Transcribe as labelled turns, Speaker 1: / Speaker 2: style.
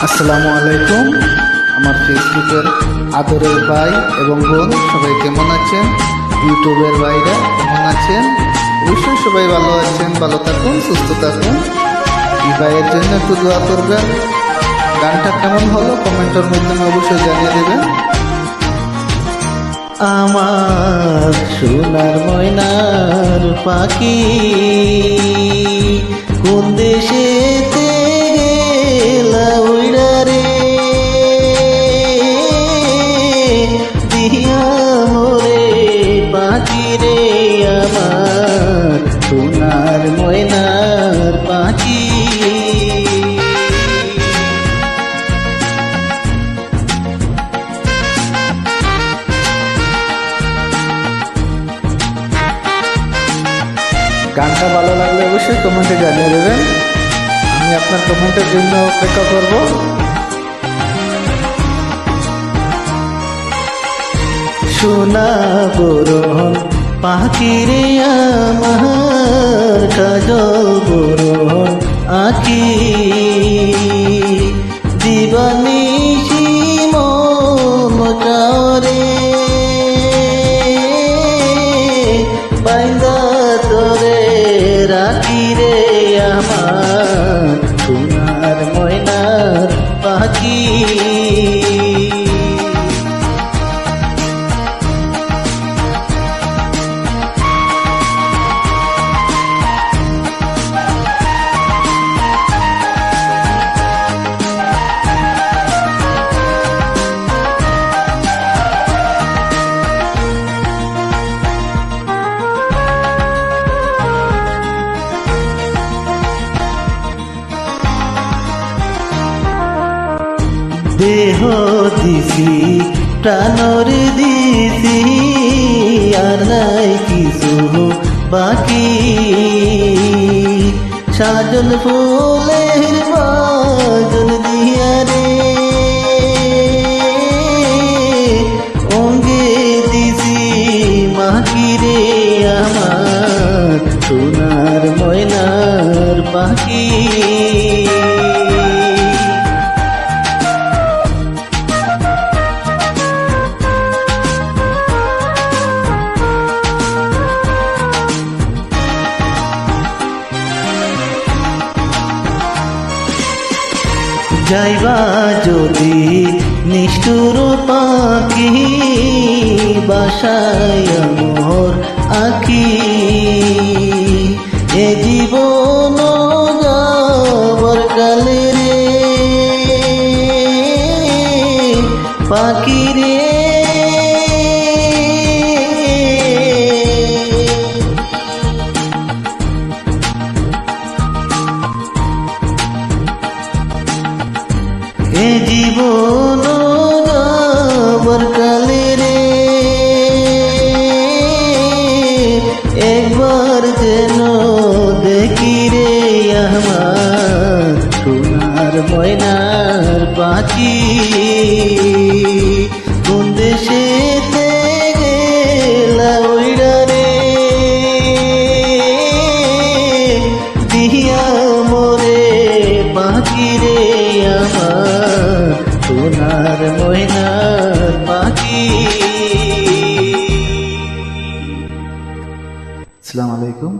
Speaker 1: আসসালামু আলাইকুম। আমার ফেসবুকের আদরের ভাই এবং বোন সবাই কেমন আছেন? ইউটিউবের ভাইরা কেমন আছেন? অবশ্যই সবাই ভালো আছেন। ভালো থাকুন, সুস্থ থাকুন। এই ভাইয়ের জন্য একটু দোয়া করবেন। গানটা কেমন হলো কমেন্টের মাধ্যমে অবশ্যই জানিয়ে দেবেন।
Speaker 2: আমার সোনার ময়নার পাখি কোন দেশেতে গেলা উইড়া রে, দিয়া মোরে পাখি রে, আমার সোনার ময়নার পাখি।
Speaker 1: গানটা ভালো লাগলে অবশ্যই কমেন্টে জানিয়ে দেবেন। আমি আপনার কমেন্টের জন্য অপেক্ষা করব।
Speaker 2: সোনা বরণ পাখি রে আমার, কাজল বরণ আখি, দিবানিশি মন চারে, বাইন্দা তোরে রাখি রে আমার সোনার ময়নার পাখি। দেহ দিছি প্রাণর দিছি, আর নাই কিছু বাকি, সাজন ফুলের বাজন দিয়া রে, অঙ্গে দিছি মাকি রে আমার সোনার ময়নার পাখি। যাইবা যদি নিষ্ঠুর পাখি, বাসায় মোর আখি, এ জীবন যাবার কালে রে পাখি রে, এ জীবন যাবার কালে রে একবার যেন দেখি রে আমার সোনার ময়নার পাখি, কোন দেশেতে গেলা উইড়া রে, দিয়া মোরে পাখি রে আমার সোনার ময়নার পাখি।
Speaker 1: আসসালামু আলাইকুম।